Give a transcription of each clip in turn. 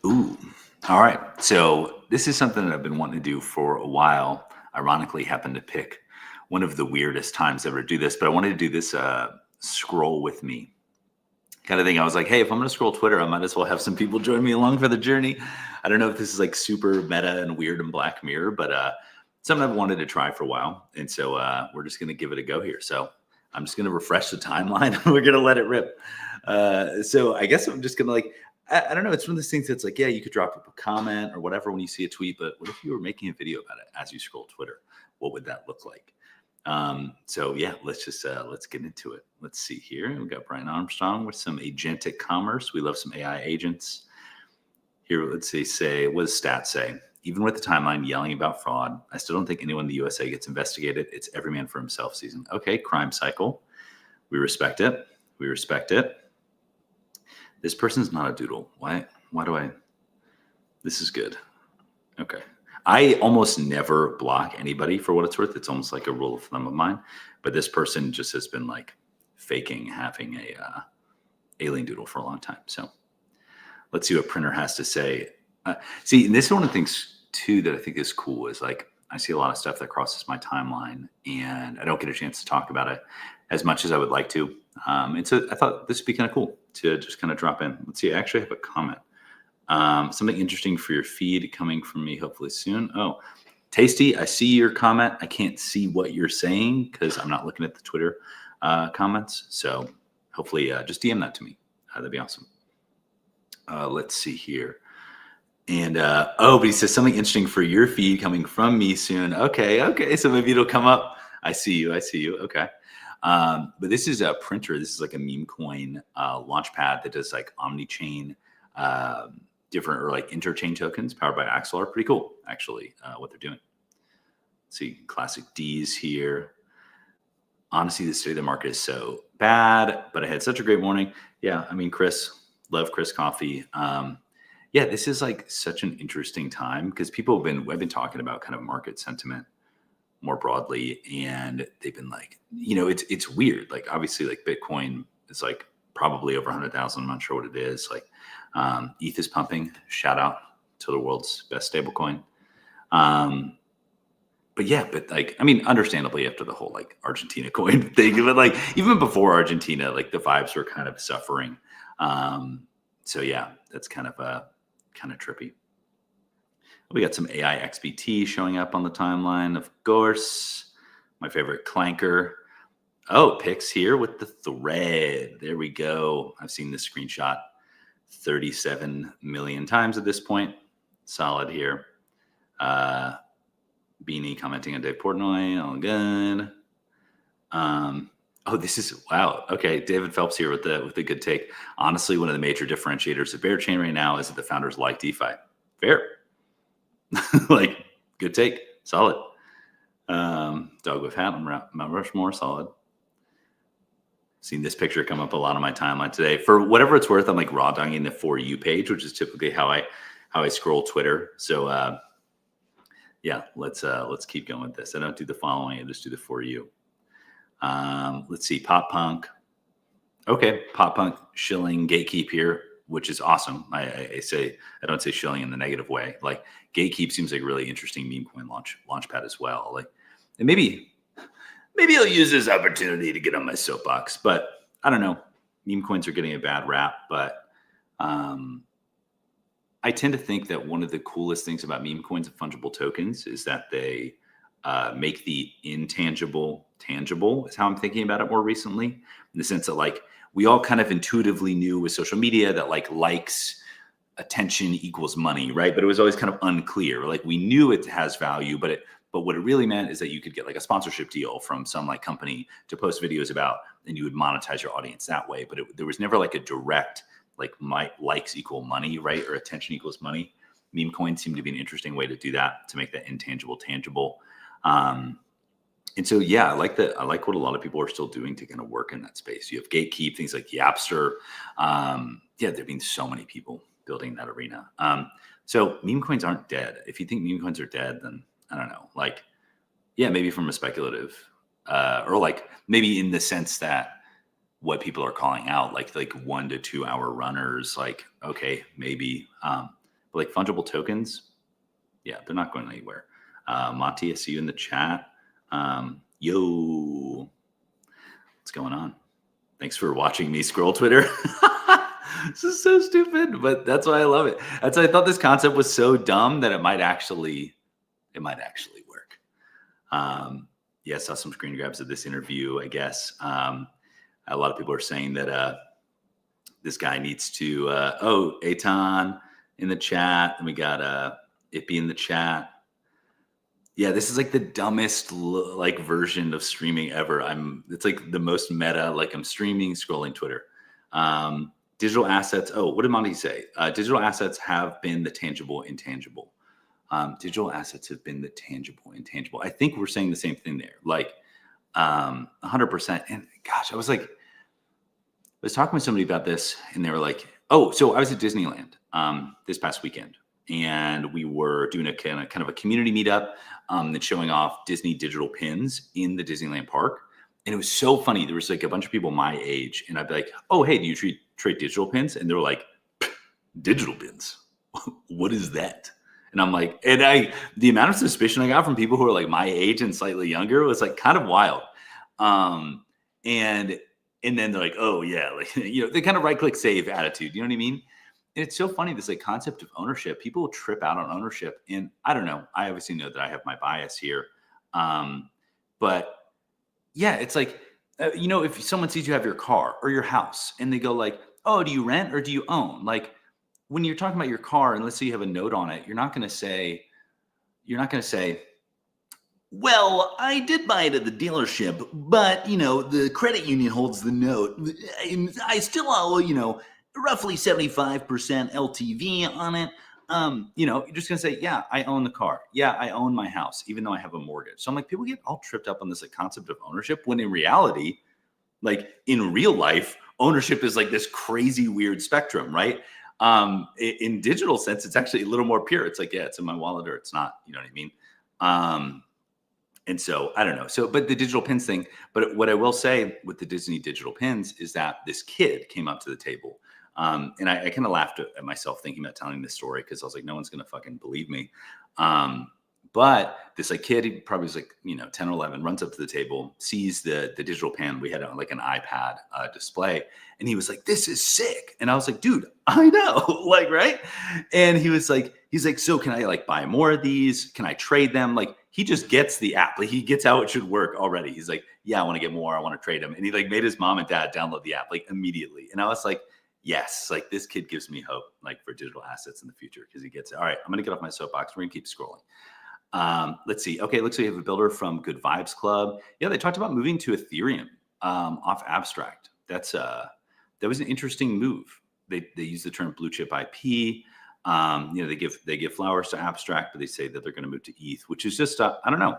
Ooh. All right. So this is something that I've been wanting to do for a while. Ironically, happened to pick one of the weirdest times ever to do this, but I wanted to do this scroll with me kind of thing. I was like, hey, if I'm going to scroll Twitter, I might as well have some people join me along for the journey. I don't know if this is like super meta and weird and Black Mirror, but something I've wanted to try for a while. And so we're just going to give it a go here. So I'm just going to refresh the timeline. We're going to let it rip. So I guess I'm just going to I don't know. It's one of those things that's like, yeah, you could drop a comment or whatever when you see a tweet, but what if you were making a video about it as you scroll Twitter? What would that look like? So yeah, let's get into it. Let's see here. We got Brian Armstrong with some agentic commerce. We love some AI agents. Here, let's say, what does stats say? Even with the timeline yelling about fraud, I still don't think anyone in the USA gets investigated. It's every man for himself season. Okay, crime cycle. We respect it. We respect it. This person's not a doodle. Why do I? This is good. Okay. I almost never block anybody for what it's worth. It's almost like a rule of thumb of mine. But this person just has been like faking having a alien doodle for a long time. So let's see what printer has to say. See, and this is one of the things too that I think is cool is like I see a lot of stuff that crosses my timeline and I don't get a chance to talk about it as much as I would like to. And so I thought this would be kind of cool to just kind of drop in. Let's see, I actually have a comment. Something interesting for your feed coming from me hopefully soon. Oh, Tasty, I see your comment. I can't see what you're saying because I'm not looking at the Twitter comments. So hopefully just DM that to me. That'd be awesome. Let's see here. And but he says something interesting for your feed coming from me soon. Okay. So maybe it'll come up. I see you. Okay. But this is a printer. This is like a meme coin launch pad that does like omni-chain different or like interchain tokens powered by Axelar. Pretty cool, actually, what they're doing. Let's see, classic D's here. Honestly, the state of the market is so bad, but I had such a great morning. Yeah, I mean, Chris, love Chris Coffee. Yeah, this is like such an interesting time because people have been talking about kind of market sentiment more broadly, and they've been like, it's weird. Like obviously, like Bitcoin is like probably over 100,000. I'm not sure what it is. Like ETH is pumping. Shout out to the world's best stablecoin. But like, I mean, understandably after the whole like Argentina coin thing, but like even before Argentina, like the vibes were kind of suffering. So yeah, that's kind of trippy. We got some AI XBT showing up on the timeline, of course. My favorite clanker. Oh, Pix here with the thread. There we go. I've seen this screenshot 37 million times at this point. Solid here. Beanie commenting on Dave Portnoy. All good. This is wow. Okay, David Phelps here with the good take. Honestly, one of the major differentiators of Bear Chain right now is that the founders like DeFi. Fair. Like, good take. Solid. Dog with hat on Mount Rushmore. Solid. Seen this picture come up a lot on my timeline today. For whatever it's worth, I'm like raw dogging the For You page, which is typically how I scroll Twitter. So yeah, let's keep going with this. I don't do the following. I just do the For You. Let's see. Pop Punk. Okay, Pop Punk shilling Gatekeep here, which is awesome. I don't say shilling in the negative way. Like Gatekeep seems like a really interesting meme coin launchpad as well. Like, and maybe I'll use this opportunity to get on my soapbox, but I don't know. Meme coins are getting a bad rap, but I tend to think that one of the coolest things about meme coins and fungible tokens is that they make the intangible tangible, is how I'm thinking about it more recently, in the sense that like we all kind of intuitively knew with social media that like likes, attention equals money, right? But it was always kind of unclear. Like we knew it has value, but what it really meant is that you could get like a sponsorship deal from some like company to post videos about, and you would monetize your audience that way. But there was never like a direct like my likes equal money, right? Or attention equals money. Meme coins seem to be an interesting way to do that, to make that intangible tangible. And so, yeah, I like what a lot of people are still doing to kind of work in that space. You have Gatekeep, things like Yapster. Yeah, there have been so many people building that arena. So meme coins aren't dead. If you think meme coins are dead, then I don't know. Like, yeah, maybe from a speculative, or like maybe in the sense that what people are calling out, like 1 to 2 hour runners, like, okay, maybe. But like fungible tokens, yeah, they're not going anywhere. Monty, I see you in the chat. Yo, what's going on? Thanks for watching me scroll Twitter. This is so stupid, but that's why I love it. That's why I thought this concept was so dumb that it might actually work. Yeah, I saw some screen grabs of this interview, I guess. A lot of people are saying that this guy needs to, Eitan in the chat, and we got Ep.1 in the chat. Yeah, this is like the dumbest like version of streaming ever. It's like the most meta, like I'm streaming, scrolling Twitter. Digital assets. Oh, what did Monty say? Digital assets have been the tangible intangible. Digital assets have been the tangible intangible. I think we're saying the same thing there, like 100%. And gosh, I was talking with somebody about this, and they were like, oh, so I was at Disneyland this past weekend, and we were doing a kind of a community meetup that's showing off Disney digital pins in the Disneyland park. And it was so funny. There was like a bunch of people my age, and I'd be like, oh, hey, do you trade digital pins? And they were like, digital pins? What is that? And I'm like, the amount of suspicion I got from people who are like my age and slightly younger was like kind of wild. And then they're like, oh yeah, like, they kind of right click save attitude. You know what I mean? And it's so funny, this like concept of ownership. People will trip out on ownership. And I don't know. I obviously know that I have my bias here. But yeah, it's like, if someone sees you have your car or your house and they go like, oh, do you rent or do you own? Like when you're talking about your car and let's say you have a note on it, you're not going to say, well, I did buy it at the dealership, but, the credit union holds the note. I still owe, roughly 75% LTV on it. You're just going to say, yeah, I own the car. Yeah, I own my house, even though I have a mortgage. So I'm like, people get all tripped up on this like concept of ownership when in reality, like in real life, ownership is like this crazy weird spectrum, right? In digital sense, it's actually a little more pure. It's like, yeah, it's in my wallet or it's not, you know what I mean? And so I don't know. So, but the digital pins thing, but what I will say with the Disney digital pins is that this kid came up to the table. And I kind of laughed at myself thinking about telling this story because I was like, no one's going to fucking believe me. But this like kid, he probably was like, 10 or 11, runs up to the table, sees the digital pin. We had like an iPad display, and he was like, this is sick. And I was like, dude, I know, like, right. And he's like, so can I like buy more of these? Can I trade them? Like, he just gets the app. Like he gets how it should work already. He's like, yeah, I want to get more. I want to trade them. And he like made his mom and dad download the app like immediately. And I was like, yes, like this kid gives me hope like for digital assets in the future because he gets it. All right, I'm going to get off my soapbox. We're going to keep scrolling. Let's see. Okay, looks like we have a builder from Good Vibes Club. Yeah, they talked about moving to Ethereum off Abstract. That was an interesting move. They use the term blue chip IP. They give flowers to Abstract, but they say that they're going to move to ETH, which is just I don't know.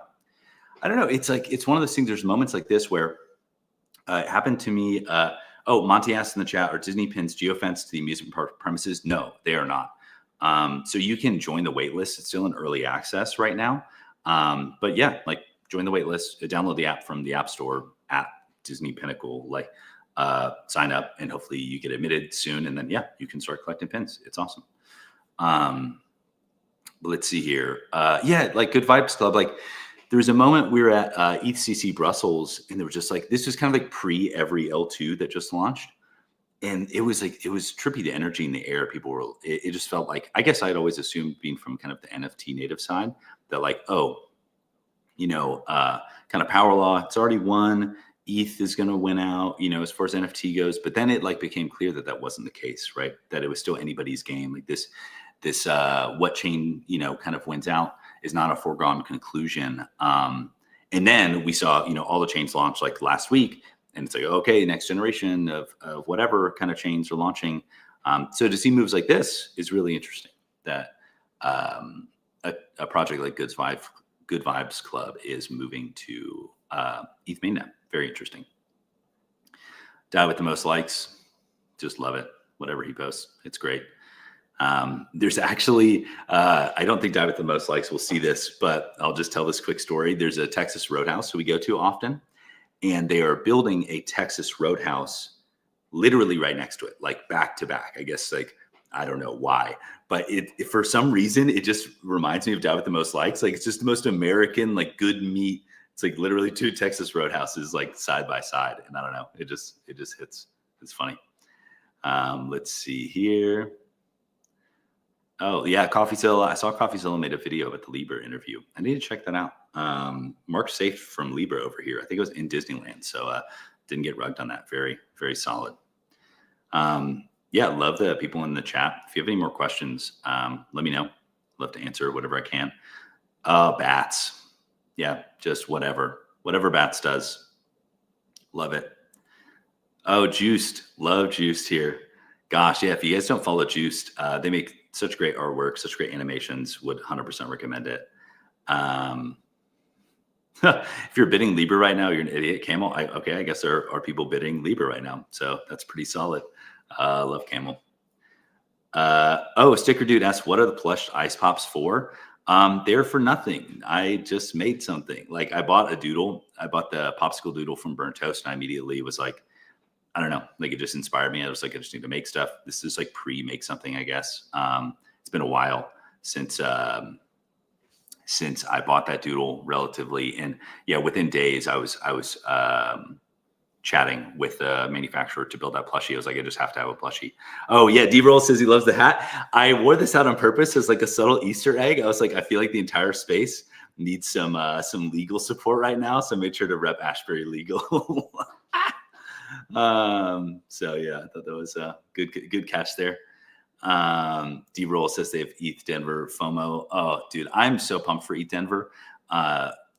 It's like it's one of those things. There's moments like this where it happened to me. Monty asked in the chat, are Disney pins geofenced to the amusement park premises? No, they are not. So you can join the wait list. It's still in early access right now. But yeah, like join the wait list, download the app from the App Store at Disney Pinnacle, like sign up and hopefully you get admitted soon. And then, yeah, you can start collecting pins. It's awesome. Let's see here. Like Good Vibes Club, like there was a moment we were at ETHCC Brussels and there was just like, this was kind of like pre every L2 that just launched. And it was trippy, the energy in the air. People were, it just felt like, I guess I'd always assumed being from kind of the NFT native side that like, kind of power law, it's already won. ETH is going to win out, as far as NFT goes. But then it like became clear that that wasn't the case, right? That it was still anybody's game. Like this what chain, kind of wins out is not a foregone conclusion. And then we saw, all the chains launch like last week. And it's like, okay, next generation of whatever kind of chains are launching. So to see moves like this is really interesting that a project like Good Vibes Club is moving to ETH mainnet. Very interesting. Die with the most likes. Just love it. Whatever he posts, it's great. There's actually, I don't think Die with the most likes will see this, but I'll just tell this quick story. There's a Texas Roadhouse who we go to often. And they are building a Texas Roadhouse literally right next to it, like back to back. I guess like I don't know why, but it for some reason it just reminds me of Dad with the Most Likes. Like it's just the most American, like good meat. It's like literally two Texas Roadhouses like side by side, and I don't know. It just hits. It's funny. Let's see here. Oh yeah, CoffeeZilla. I saw CoffeeZilla made a video about the Libra interview. I need to check that out. Mark Safe from Libra over here. I think it was in Disneyland, so didn't get rugged on that. Very very solid. Yeah, love the people in the chat. If you have any more questions, let me know. Love to answer whatever I can. Bats. Yeah, just whatever Bats does. Love it. Oh, Juiced. Love Juiced here. Gosh, yeah, if you guys don't follow Juiced, they make such great artwork, such great animations. Would 100% recommend it. If you're bidding Libra right now, you're an idiot. Camel. Okay, I guess there are people bidding Libra right now. So that's pretty solid. Love Camel. Sticker Dude asks, what are the plush ice pops for? They're for nothing. I just made something. Like I bought a doodle. I bought the popsicle doodle from Burnt Toast, and I immediately was like, I don't know, like it just inspired me. I was like, I just need to make stuff. This is like pre-make something, I guess. It's been a while since I bought that doodle relatively. And yeah, within days I was chatting with the manufacturer to build that plushie. I was like, I just have to have a plushie. Oh yeah. D-Roll says he loves the hat. I wore this out on purpose as like a subtle Easter egg. I was like, I feel like the entire space needs some legal support right now. So I made sure to rep Ashbury Legal. So yeah, I thought that was a good catch there. D-Roll says they have ETH Denver FOMO. Oh, dude, I'm so pumped for ETH Denver.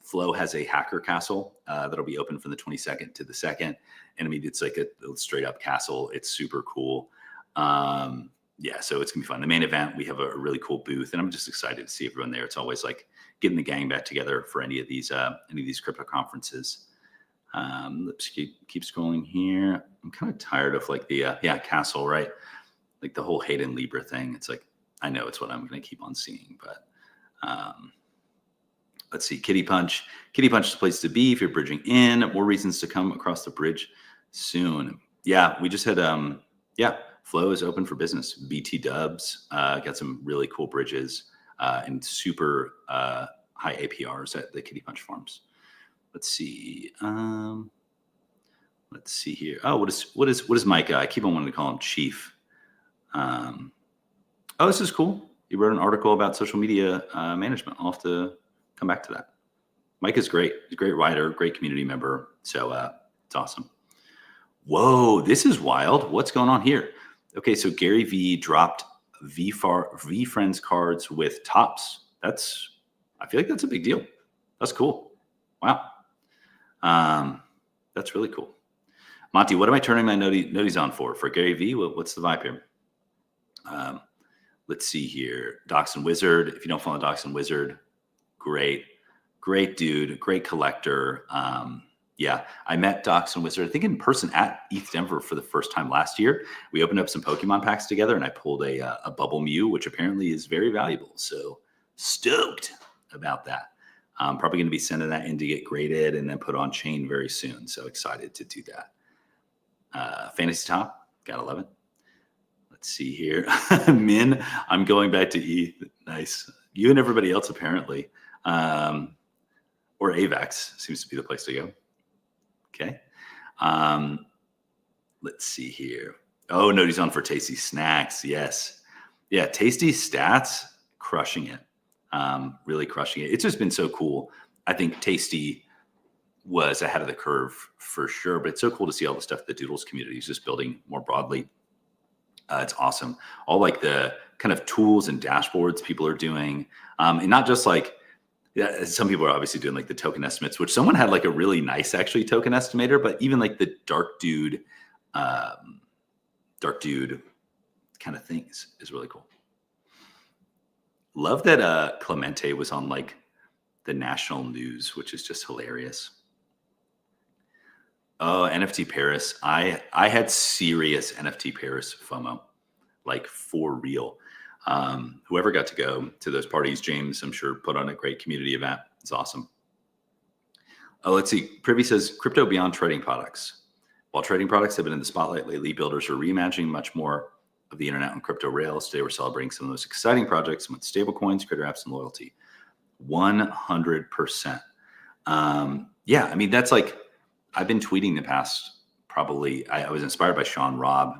Flow has a hacker castle that'll be open from the 22nd to the 2nd. And I mean, it's like a straight up castle. It's super cool. Yeah, so it's gonna be fun. The main event, we have a really cool booth, and I'm just excited to see everyone there. It's always like getting the gang back together for any of these crypto conferences. Let's keep scrolling here. I'm kind of tired of like the castle, right? Like the whole Hayden Libra thing. It's like, I know it's what I'm going to keep on seeing, but let's see. Kitty Punch is the place to be if you're bridging in. More reasons to come across the bridge soon. Yeah, we just had Flow is open for business. BT Dubs got some really cool bridges and super high APRs at the Kitty Punch farms. Let's see. Let's see here. Oh, what is Micah? I keep on wanting to call him Chief. This is cool. He wrote an article about social media management. I'll have to come back to that. Mike is great. He's a great writer, great community member. So it's awesome. Whoa, this is wild. What's going on here? Okay, so Gary V dropped VFriends cards with tops. I feel like that's a big deal. That's cool. Wow. That's really cool. Monty, what am I turning my noties on for? For Gary V? What's the vibe here? Let's see here. Dachshund Wizard. If you don't follow Dachshund Wizard, great dude, great collector. Yeah, I met Dachshund Wizard, I think in person at ETH Denver for the first time last year. We opened up some Pokemon packs together, and I pulled a Bubble Mew, which apparently is very valuable. So stoked about that. I'm probably going to be sending that in to get graded and then put on chain very soon. So excited to do that. Fantasy Top, gotta love it. Let's see here. Min, I'm going back to ETH. Nice. You and everybody else apparently. Or AVAX seems to be the place to go. Okay. Let's see here. Oh, nobody's on for Tasty Snacks. Yes. Yeah, Tasty Stats, crushing it. Really crushing it. It's just been so cool. I think Tasty was ahead of the curve for sure, but it's so cool to see all the stuff the Doodles community is just building more broadly. It's awesome. All like the kind of tools and dashboards people are doing. And not just like, yeah, some people are obviously doing like the token estimates, which someone had like a really nice actually token estimator, but even like the dark dude kind of things is really cool. Love that Clemente was on like the national news, which is just hilarious. Oh, NFT Paris. I had serious NFT Paris FOMO, like for real. Whoever got to go to those parties, James, I'm sure put on a great community event. It's awesome. Oh, let's see. Privy says crypto beyond trading products. While trading products have been in the spotlight lately, builders are reimagining much more of the internet on crypto rails. Today we're celebrating some of the most exciting projects with stablecoins, creator apps, and loyalty. 100%. Yeah, I mean, that's like, I've been tweeting the past, probably, I was inspired by Sean Robb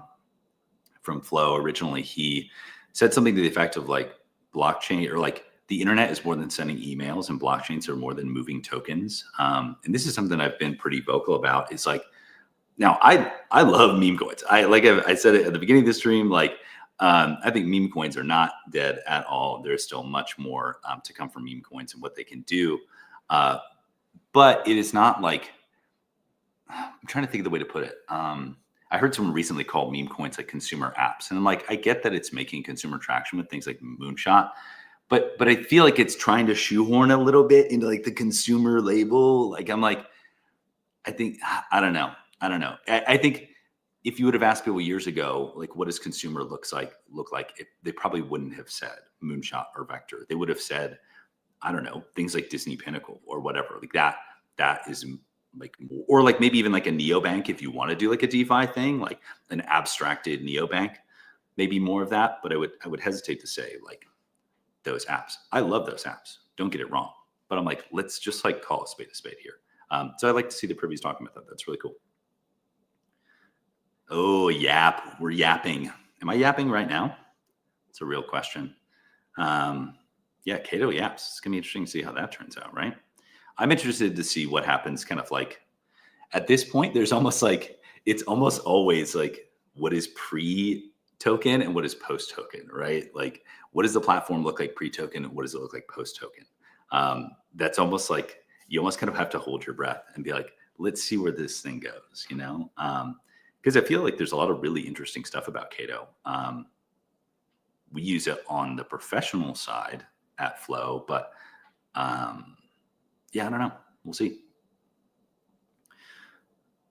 from Flow. Originally, he said something to the effect of like, blockchain, or like, the internet is more than sending emails, and blockchains are more than moving tokens. And this is something I've been pretty vocal about. It's like, now I love meme coins. I said it at the beginning of the stream. Like, I think meme coins are not dead at all. There's still much more to come from meme coins and what they can do. But it is not like, I'm trying to think of the way to put it. I heard someone recently call meme coins like consumer apps, and I'm like, I get that it's making consumer traction with things like Moonshot, but I feel like it's trying to shoehorn a little bit into like the consumer label. Like, I'm like, I think, I don't know. I think if you would have asked people years ago, like, what does consumer look like, they probably wouldn't have said Moonshot or Vector. They would have said, I don't know, things like Disney Pinnacle or whatever. Like that is like, or like maybe even like a neobank, if you want to do like a DeFi thing, like an abstracted neobank, maybe more of that. But I would hesitate to say like those apps. I love those apps. Don't get it wrong. But I'm like, let's just like call a spade here. So I'd like to see the privys talking about that. That's really cool. Oh, yap. We're yapping. Am I yapping right now? It's a real question. Yeah, Cato yaps. It's going to be interesting to see how that turns out, right? I'm interested to see what happens kind of like at this point. There's almost like, it's almost always like, what is pre-token and what is post-token, right? Like, what does the platform look like pre-token and what does it look like post-token? That's almost like, you almost kind of have to hold your breath and be like, let's see where this thing goes, you know? Because I feel like there's a lot of really interesting stuff about Cato. We use it on the professional side at Flow, but yeah, I don't know. We'll see.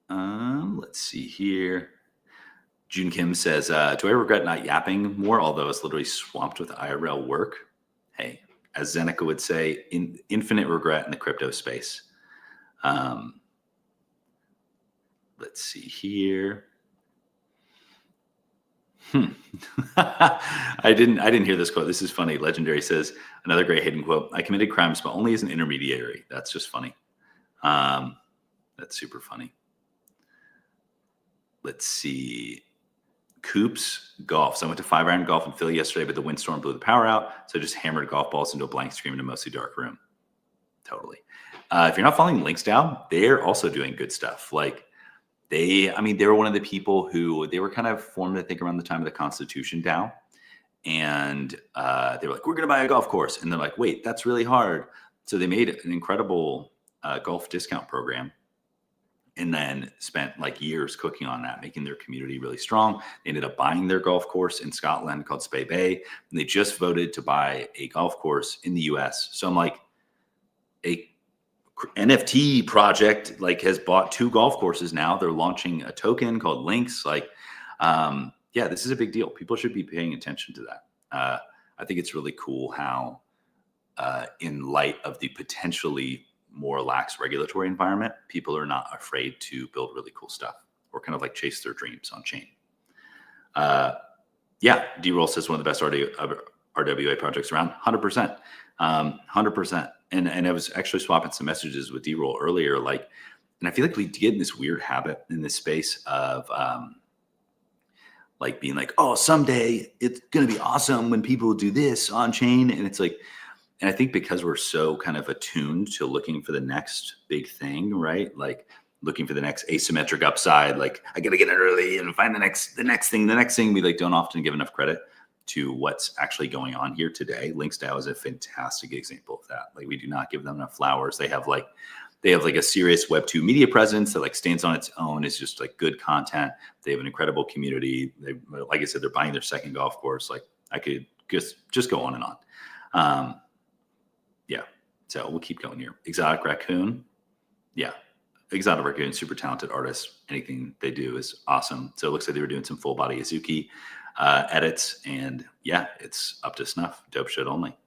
Let's see here. June Kim says, do I regret not yapping more, although I was literally swamped with IRL work? Hey, as Zeneca would say, infinite regret in the crypto space. Let's see here. I didn't hear this quote. This is funny. Legendary says, another great hidden quote. I committed crimes, but only as an intermediary. That's just funny. That's super funny. Let's see. Coops golf. So I went to 5-iron golf in Philly yesterday, but the windstorm blew the power out. So I just hammered golf balls into a blank screen in a mostly dark room. Totally. If you're not following Links Down, they're also doing good stuff. Like, they were one of the people who, they were kind of formed, I think, around the time of the Constitution DAO. And they were like, we're going to buy a golf course. And they're like, wait, that's really hard. So they made an incredible golf discount program, and then spent like years cooking on that, making their community really strong. They ended up buying their golf course in Scotland called Spey Bay. And they just voted to buy a golf course in the US. So I'm like, a NFT project like has bought 2 golf courses now. They're launching a token called Links. Like, yeah, this is a big deal. People should be paying attention to that. I think it's really cool how, in light of the potentially more lax regulatory environment, people are not afraid to build really cool stuff or kind of like chase their dreams on chain. Yeah, D-Roll says one of the best RWA projects around. 100%. 100%. And I was actually swapping some messages with D-Roll earlier, like, and I feel like we get in this weird habit in this space of like being like, oh, someday it's going to be awesome when people do this on chain. And it's like, and I think because we're so kind of attuned to looking for the next big thing, right? Like looking for the next asymmetric upside, like I got to get in early and find the next thing. We like don't often give enough credit to what's actually going on here today. Links DAO is a fantastic example of that. Like, we do not give them enough flowers. They have like a serious Web2 media presence that like stands on its own. It's just like good content. They have an incredible community. They, like I said, they're buying their second golf course. Like, I could just go on and on. Yeah. So we'll keep going here. Exotic Raccoon. Yeah. Exotic Raccoon, super talented artist. Anything they do is awesome. So it looks like they were doing some full body Azuki edits, and yeah, it's up to snuff. Dope shit only.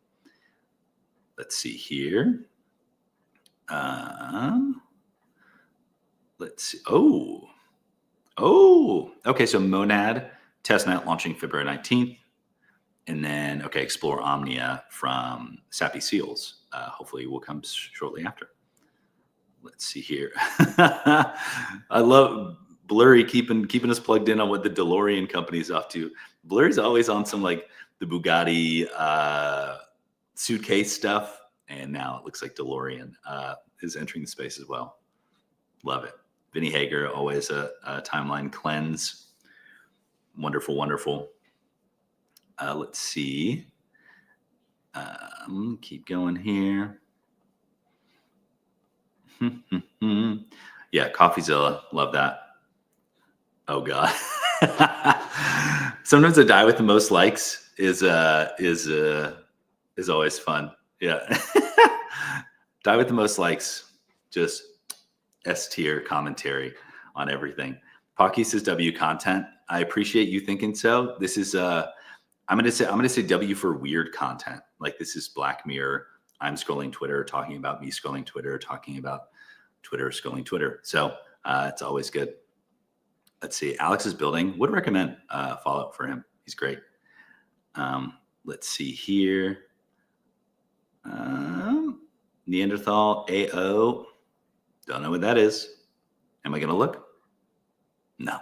Let's see here. Let's see. Oh, okay. So Monad Testnet launching February 19th. And then, okay, Explore Omnia from Sappy Seals. Hopefully will come shortly after. Let's see here. I love Blurry keeping us plugged in on what the DeLorean company's up to. Blurry's always on some like the Bugatti suitcase stuff. And now it looks like DeLorean is entering the space as well. Love it. Vinny Hager, always a timeline cleanse. Wonderful, wonderful. Let's see. Keep going here. Yeah, CoffeeZilla. Love that. Oh God. Sometimes a die with the most likes is always fun. Yeah. Die with the most likes. Just S tier commentary on everything. Pocky says W content. I appreciate you thinking so. This is I'm gonna say W for weird content. Like this is Black Mirror. I'm scrolling Twitter, talking about me scrolling Twitter, talking about Twitter, scrolling Twitter. So it's always good. Let's see. Alex is building. Would recommend follow for him. He's great. Let's see here. Neanderthal AO. Don't know what that is. Am I going to look? No.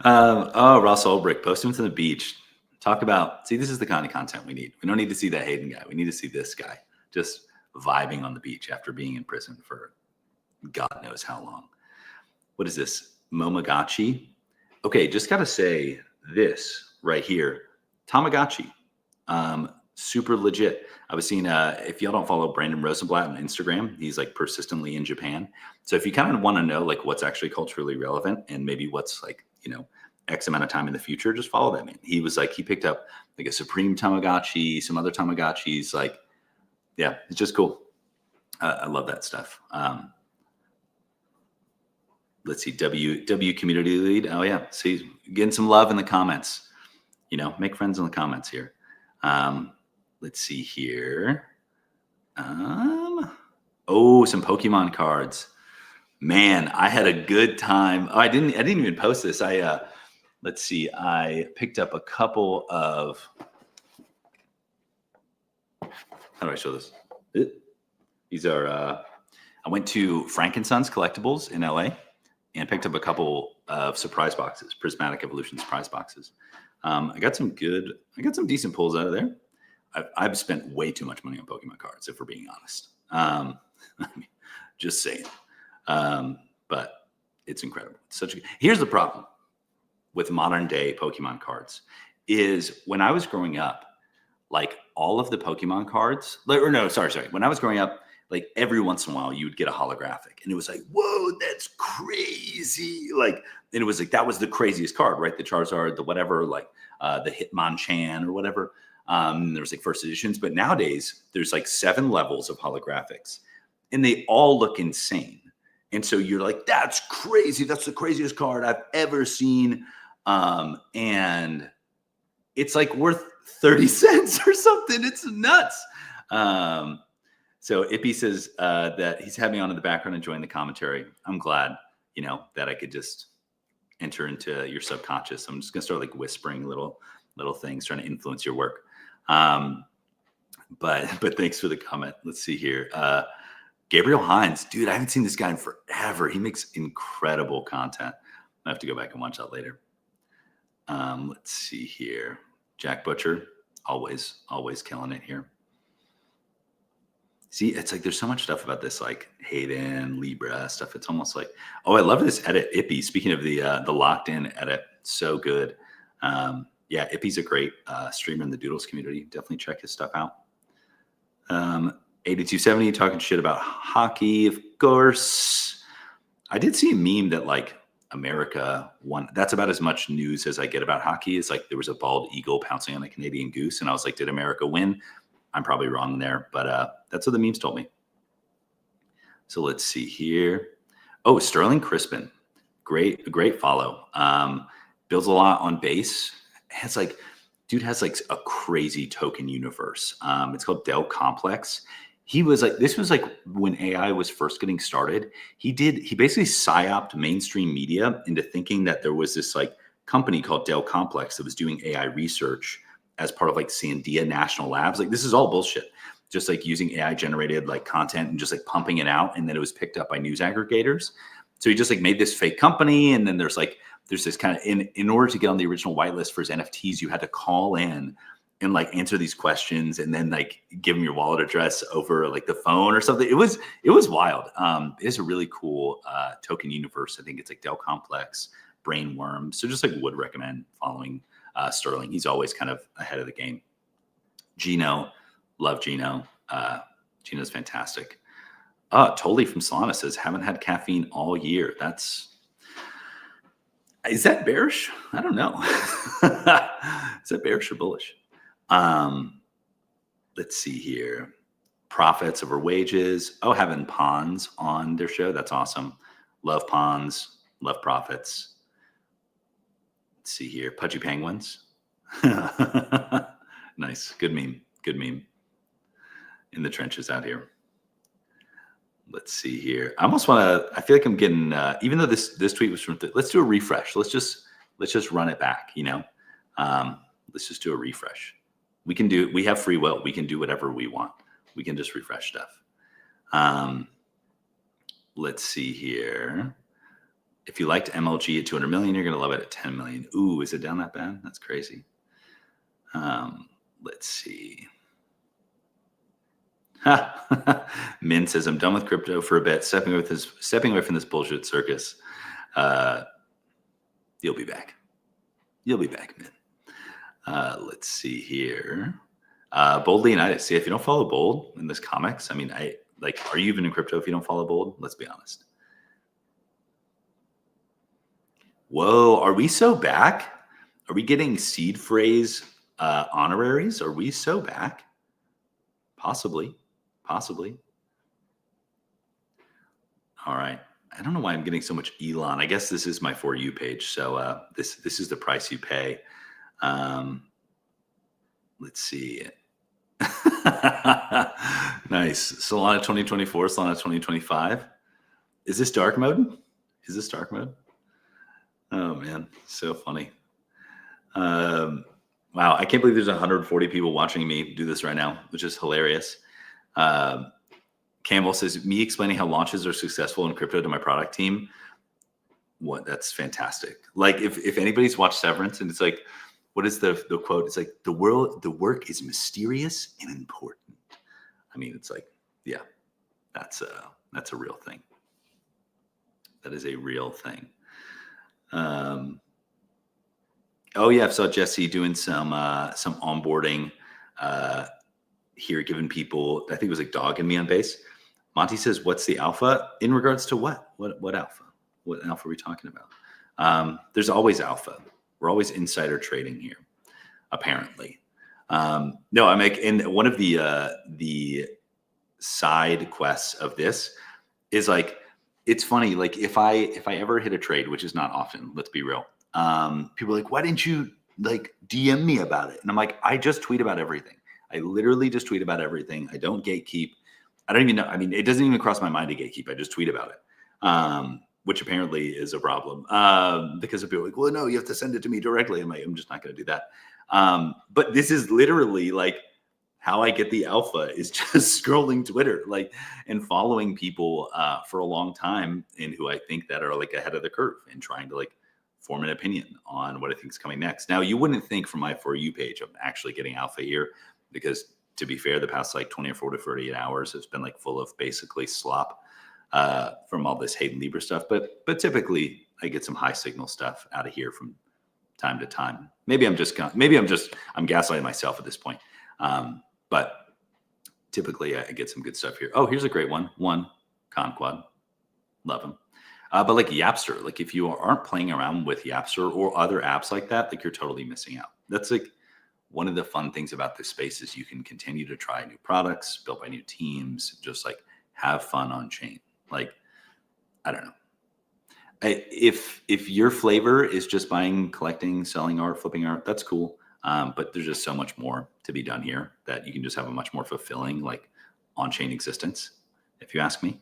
Ross Ulbricht, post him to the beach. Talk about, see, this is the kind of content we need. We don't need to see that Hayden guy. We need to see this guy just vibing on the beach after being in prison for God knows how long. What is this? Momagachi. Okay, just got to say this right here. Tamagotchi. Super legit. I was seeing, if y'all don't follow Brandon Rosenblatt on Instagram, he's like persistently in Japan. So if you kind of want to know like what's actually culturally relevant and maybe what's like, X amount of time in the future, just follow that man. He was like, he picked up like a Supreme Tamagotchi, some other Tamagotchis. Like, yeah, it's just cool. I love that stuff. Let's see, W community lead. Oh yeah, see, getting some love in the comments. Make friends in the comments here. Let's see here. Some Pokemon cards. Man, I had a good time. Oh, I didn't even post this. Let's see. I picked up a couple of. How do I show this? These are. I went to Frankenson's Collectibles in LA and picked up a couple of surprise boxes, Prismatic Evolution surprise boxes. I got some decent pulls out of there. I've spent way too much money on Pokemon cards, if we're being honest. Just saying. But it's incredible. Here's the problem with modern day Pokemon cards is when I was growing up, like all of the Pokemon cards, when I was growing up, like every once in a while you would get a holographic and it was like, whoa, that's crazy. Like, and it was like, that was the craziest card, right? The Charizard, the whatever, like the Hitmonchan or whatever. There was like first editions, but nowadays there's like 7 levels of holographics and they all look insane. And so you're like, that's crazy. That's the craziest card I've ever seen. And it's like worth 30 cents or something. It's nuts. So Ippy says that he's having me on in the background enjoying the commentary. I'm glad, that I could just enter into your subconscious. I'm just going to start like whispering little things, trying to influence your work. But thanks for the comment. Let's see here. Gabriel Hines, dude, I haven't seen this guy in forever. He makes incredible content. I have to go back and watch that later. Let's see here. Jack Butcher, always killing it here. See, it's like there's so much stuff about this, like Hayden, Libra stuff. It's almost like, I love this edit, Ippy. Speaking of the locked in edit, so good. Yeah, Ippy's a great streamer in the Doodles community. Definitely check his stuff out. 8270 talking shit about hockey, of course. I did see a meme that like America won. That's about as much news as I get about hockey. Is like there was a bald eagle pouncing on a Canadian goose, and I was like, did America win? I'm probably wrong there, but that's what the memes told me. So let's see here. Oh, Sterling Crispin, great follow. Builds a lot on base. Dude has like a crazy token universe. It's called Dell Complex. He was like, this was like when AI was first getting started. He basically psyoped mainstream media into thinking that there was this like company called Dell Complex that was doing AI research as part of like Sandia National Labs. Like, this is all bullshit. Just like using AI generated like content and just like pumping it out. And then it was picked up by news aggregators. So he just like made this fake company. And then there's this kind of, in order to get on the original whitelist for his NFTs, you had to call in and like answer these questions and then like give them your wallet address over like the phone or something. It was wild. It's a really cool token universe. I think it's like Dell Complex, Brainworm. So just like would recommend following Sterling. He's always kind of ahead of the game. Gino, love Gino. Gino's fantastic. Totally from Solana says, haven't had caffeine all year. Is that bearish? I don't know. Is that bearish or bullish? Let's see here. Profits over wages. Oh, having Pawns on their show. That's awesome. Love Pawns. Love profits. Let's see here. Pudgy Penguins. Nice. Good meme. Good meme. In the trenches out here. Let's see here. I almost want to, I feel like I'm getting, even though this tweet was from, let's do a refresh. Let's just run it back, let's just do a refresh. We have free will. We can do whatever we want. We can just refresh stuff. Let's see here. If you liked MLG at 200 million, you're going to love it at 10 million. Ooh, is it down that bad? That's crazy. Let's see. Min says, I'm done with crypto for a bit, stepping away from this bullshit circus. You'll be back. You'll be back, Min. Let's see here. Bold Leonidas. See, if you don't follow Bold in this comics, I mean, are you even in crypto if you don't follow Bold? Let's be honest. Whoa, are we so back? Are we getting seed phrase honoraries? Are we so back? Possibly. All right. I don't know why I'm getting so much Elon. I guess this is my For You page. So this is the price you pay. Let's see. Nice. Solana 2024, Solana 2025. Is this dark mode? Oh man, so funny. Wow, I can't believe there's 140 people watching me do this right now, which is hilarious. Campbell says, me explaining how launches are successful in crypto to my product team. What? That's fantastic. Like if anybody's watched Severance and it's like, what is the quote? It's like, the work is mysterious and important. I mean, it's like, yeah, that's a real thing. That is a real thing. Oh yeah, I saw Jesse doing some onboarding here, giving people, I think it was like Dog and me on base. Monty says, what's the alpha? In regards to what? What alpha? What alpha are we talking about? There's always alpha. We're always insider trading here, apparently. No, I'm like, and one of the side quests of this is like, it's funny. Like if I ever hit a trade, which is not often, let's be real. People are like, why didn't you like DM me about it? And I'm like, I just tweet about everything. I literally just tweet about everything. I don't gatekeep. I don't even know. I mean, it doesn't even cross my mind to gatekeep. I just tweet about it. Which apparently is a problem because of people like, well, no, you have to send it to me directly. I'm like, I'm just not going to do that. But this is literally like how I get the alpha is just scrolling Twitter, like, and following people for a long time and who I think that are like ahead of the curve and trying to like form an opinion on what I think is coming next. Now, you wouldn't think from my For You page I'm actually getting alpha here because, to be fair, the past like 24 to 48 hours has been like full of basically slop from all this hate and Libra stuff. But typically I get some high signal stuff out of here from time to time. I'm gaslighting myself at this point. But typically I get some good stuff here. Oh, here's a great one. Conquad. Love him. But like Yapster, like if you aren't playing around with Yapster or other apps like that, like you're totally missing out. That's like one of the fun things about this space is you can continue to try new products built by new teams, just like have fun on chain. Like, I don't know. If your flavor is just buying, collecting, selling art, flipping art, that's cool. But there's just so much more to be done here that you can just have a much more fulfilling, like on-chain existence, if you ask me.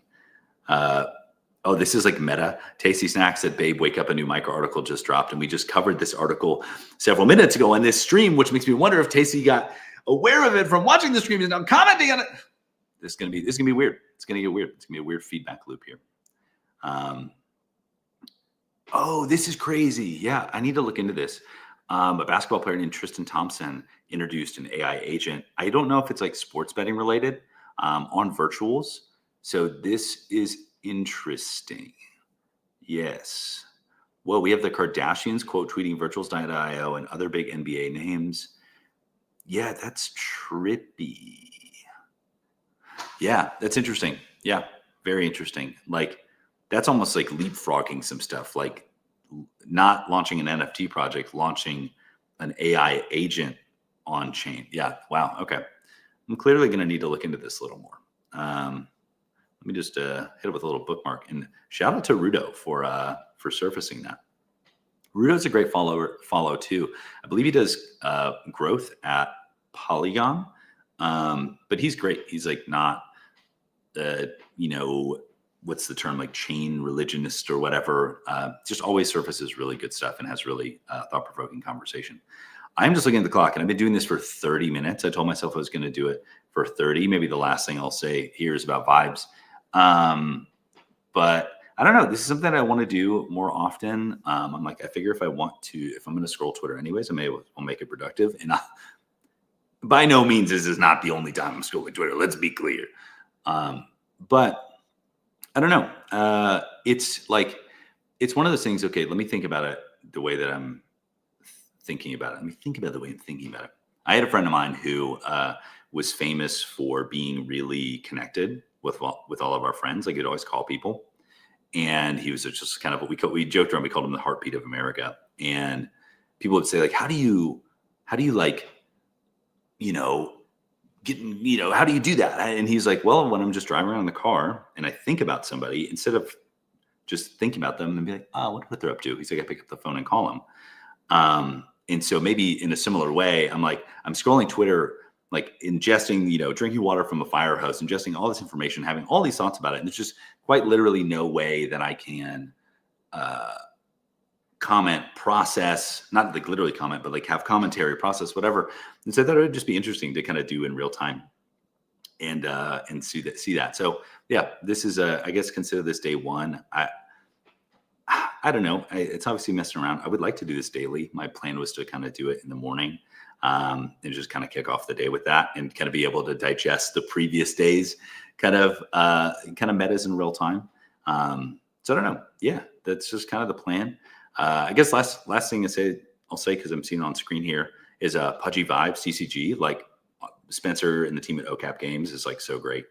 Oh, this is like meta. Tasty Snacks said, "Babe, wake up, a new micro article just dropped." And we just covered this article several minutes ago on this stream, which makes me wonder if Tasty got aware of it from watching the stream and now commenting on it. This is gonna be weird. It's gonna get weird. It's gonna be a weird feedback loop here. Oh, this is crazy. Yeah, I need to look into this. A basketball player named Tristan Thompson introduced an AI agent. I don't know if it's like sports betting related on virtuals. So this is interesting. Yes. Well, we have the Kardashians quote tweeting virtuals.io and other big NBA names. Yeah, that's trippy. Yeah, that's interesting. Yeah, very interesting. Like, that's almost like leapfrogging some stuff, like not launching an NFT project, launching an AI agent on chain. Yeah. Wow. Okay. I'm clearly going to need to look into this a little more. Let me just hit it with a little bookmark, and shout out to Rudo for surfacing that. Rudo's a great follow too. I believe he does growth at Polygon, but he's great. He's like not, what's the term, like chain religionist or whatever. Just always surfaces really good stuff and has really thought-provoking conversation. I'm just looking at the clock, and I've been doing this for 30 minutes. I told myself I was going to do it for 30. Maybe the last thing I'll say here is about vibes. But I don't know. This is something I want to do more often. I'm like, I figure if I'm going to scroll Twitter anyways, I'll make it productive. And by no means this is not the only time I'm scrolling Twitter. Let's be clear. But I don't know. It's like, it's one of those things. Okay, let me think about it the way that I'm thinking about it. Let me think about the way I'm thinking about it. I had a friend of mine who was famous for being really connected with all of our friends. Like, he'd always call people, and he was just kind of we joked around. We called him the heartbeat of America. And people would say, like, how do you like, how do you do that? And he's like, well, when I'm just driving around in the car and I think about somebody, instead of just thinking about them and be like, oh, what they're up to, he's like, I pick up the phone and call them. And so maybe in a similar way, I'm scrolling Twitter, like ingesting, drinking water from a fire hose, ingesting all this information, having all these thoughts about it. And there's just quite literally no way that I can comment, process, not like literally comment, but like have commentary, process, whatever. And so that would just be interesting to kind of do in real time and see that. So yeah, this is I guess consider this day one. I don't know. It's obviously messing around. I would like to do this daily. My plan was to kind of do it in the morning and just kind of kick off the day with that and kind of be able to digest the previous days kind of metas in real time. So I don't know. Yeah, that's just kind of the plan. I guess last thing I'll say, because I'm seeing it on screen here, is Pudgy Vibes, CCG. Like, Spencer and the team at OCAP Games is like so great.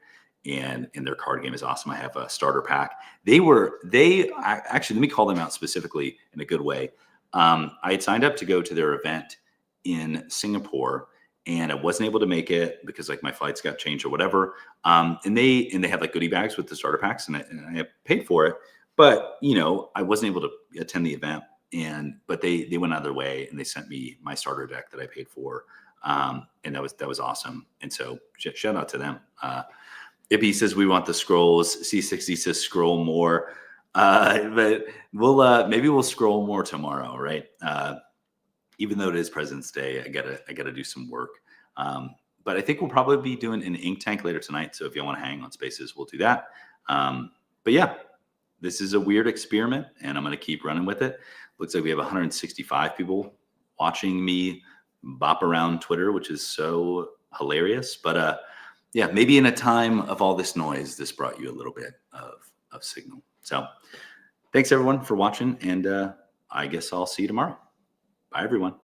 And their card game is awesome. I have a starter pack. Actually, let me call them out specifically in a good way. I had signed up to go to their event in Singapore, and I wasn't able to make it because like my flights got changed or whatever. And they had like goodie bags with the starter packs, and I paid for it, but I wasn't able to attend the event. But they went out of their way and they sent me my starter deck that I paid for, and that was awesome. And so shout out to them. Ippy says we want the scrolls. C60 says scroll more. But maybe we'll scroll more tomorrow, right? Even though it is President's Day, I gotta do some work. But I think we'll probably be doing an ink tank later tonight. So if you want to hang on Spaces, we'll do that. But yeah, this is a weird experiment, and I'm gonna keep running with it. Looks like we have 165 people watching me bop around Twitter, which is so hilarious. But yeah, maybe in a time of all this noise, this brought you a little bit of signal. So thanks everyone for watching, and I guess I'll see you tomorrow. Bye everyone.